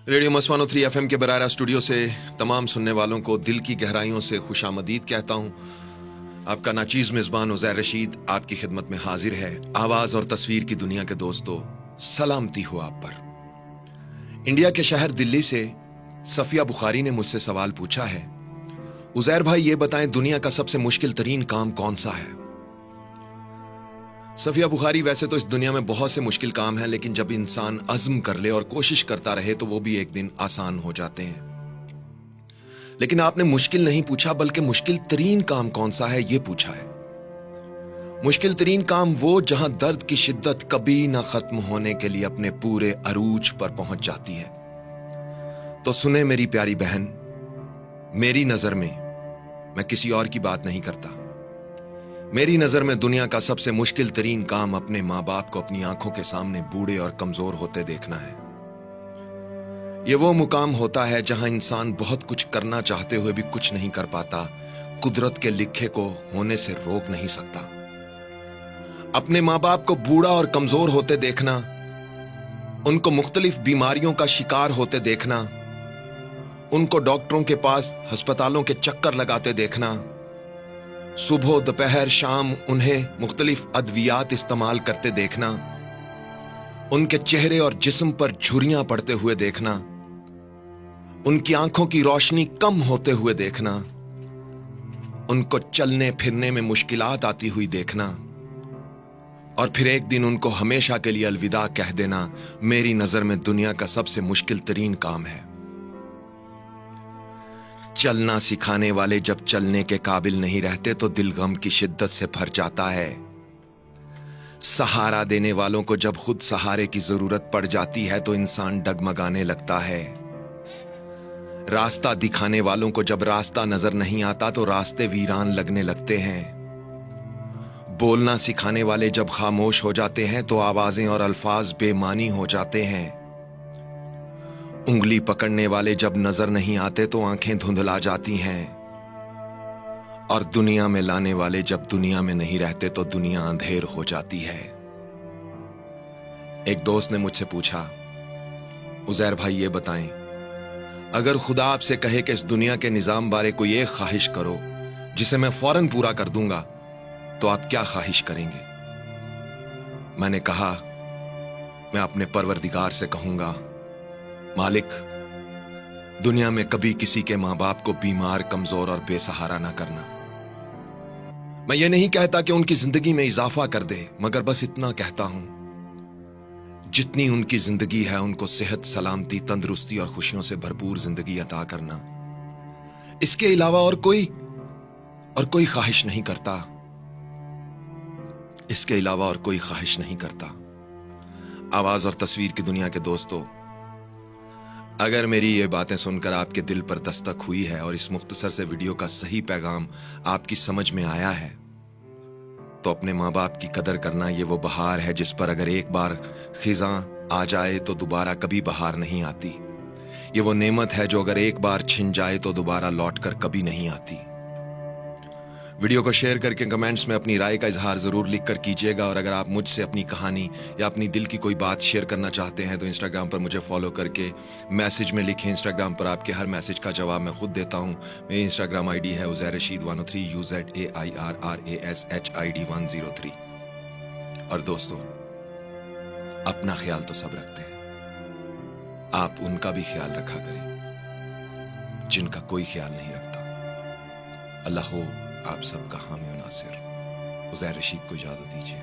Radio मस्वानो 3 FM के बरारा studio से तमाम सुनने वालों को दिल की गहराइयों से खुशामदीद कहता हूँ। आपका नाचीज़ मेज़बान उज़ैर रशीद आपकी खिदमत में हाजिर है। आवाज़ और तस्वीर की दुनिया के दोस्तों, सलामती हो आप पर। इंडिया के शहर दिल्ली से सफिया बुखारी ने मुझसे सवाल पूछा है, उज़ैर भाई ये बताएं दुनिया का सबसे मुश्किल तरीन काम कौन सा है। सफिया बुखारी, वैसे तो इस दुनिया में बहुत से मुश्किल काम हैं, लेकिन जब इंसान अज़्म कर ले और कोशिश करता रहे तो वो भी एक दिन आसान हो जाते हैं। लेकिन आपने मुश्किल नहीं पूछा, बल्कि मुश्किल तरीन काम कौन सा है ये पूछा है। मुश्किल तरीन काम वो जहां दर्द की शिद्दत कभी ना खत्म होने के लिए अपने पूरे अरूज पर पहुंच जाती है। तो सुने मेरी प्यारी बहन, मेरी नजर में, मैं किसी और की बात नहीं करता, मेरी नजर में दुनिया का सबसे मुश्किल तरीन काम अपने माँ बाप को अपनी आंखों के सामने बूढ़े और कमजोर होते देखना है। यह वो मुकाम होता है जहां इंसान बहुत कुछ करना चाहते हुए भी कुछ नहीं कर पाता, कुदरत के लिखे को होने से रोक नहीं सकता। अपने माँ बाप को बूढ़ा और कमजोर होते देखना, उनको मुख्तलिफ बीमारियों का शिकार होते देखना, उनको डॉक्टरों के पास अस्पतालों के चक्कर लगाते देखना, सुबह दोपहर शाम उन्हें मुख्तलिफ अद्वियात इस्तेमाल करते देखना, उनके चेहरे और जिस्म पर झुर्रियां पड़ते हुए देखना, उनकी आंखों की रोशनी कम होते हुए देखना, उनको चलने फिरने में मुश्किलात आती हुई देखना, और फिर एक दिन उनको हमेशा के लिए अलविदा कह देना, मेरी नजर में दुनिया का सबसे मुश्किल तरीन काम है। चलना सिखाने वाले जब चलने के काबिल नहीं रहते तो दिल गम की शिद्दत से भर जाता है। सहारा देने वालों को जब खुद सहारे की जरूरत पड़ जाती है तो इंसान डगमगाने लगता है। रास्ता दिखाने वालों को जब रास्ता नजर नहीं आता तो रास्ते वीरान लगने लगते हैं। बोलना सिखाने वाले जब खामोश हो जाते हैं तो आवाजें और अल्फाज बेमानी हो जाते हैं। उंगली पकड़ने वाले जब नजर नहीं आते तो आंखें धुंधला जाती हैं, और दुनिया में लाने वाले जब दुनिया में नहीं रहते तो दुनिया अंधेर हो जाती है। एक दोस्त ने मुझसे पूछा, उज़ैर भाई ये बताएं, अगर खुदा आपसे कहे कि इस दुनिया के निजाम बारे कोई एक ख्वाहिश करो जिसे मैं फौरन पूरा कर दूंगा, तो आप क्या ख्वाहिश करेंगे? मैंने कहा, मैं अपने परवरदिगार से कहूंगा, मालिक, दुनिया में कभी किसी के मां बाप को बीमार, कमजोर और बेसहारा ना करना। मैं ये नहीं कहता कि उनकी जिंदगी में इजाफा कर दे, मगर बस इतना कहता हूं, जितनी उनकी जिंदगी है उनको सेहत, सलामती, तंदुरुस्ती और खुशियों से भरपूर जिंदगी अता करना। इसके अलावा और कोई ख्वाहिश नहीं करता। इसके अलावा और कोई ख्वाहिश नहीं करता। आवाज और तस्वीर की दुनिया के दोस्तों, अगर मेरी ये बातें सुनकर आपके दिल पर दस्तक हुई है और इस मुख्तसर से वीडियो का सही पैगाम आपकी समझ में आया है, तो अपने माँ बाप की कदर करना ये वो बहार है जिस पर अगर एक बार खिज़ां आ जाए तो दोबारा कभी बहार नहीं आती। ये वो नेमत है जो अगर एक बार छिन जाए तो दोबारा लौट कर कभी नहीं आती। वीडियो को शेयर करके कमेंट्स में अपनी राय का इजहार जरूर लिख कर कीजिएगा, और अगर आप मुझसे अपनी कहानी या अपनी दिल की कोई बात शेयर करना चाहते हैं तो इंस्टाग्राम पर मुझे फॉलो करके मैसेज में लिखें। इंस्टाग्राम पर आपके हर मैसेज का जवाब मैं खुद देता हूं। मेरी इंस्टाग्राम आईडी है उज़ैर रशीद 103 UZAIRRASHID 103। और दोस्तों, अपना ख्याल तो सब रखते हैं, आप उनका भी ख्याल रखा करें जिनका कोई ख्याल नहीं रखता। अल्लाह हो आप सबका हामी और नासिर। उज़ैर रशीद को इजाजत दीजिए।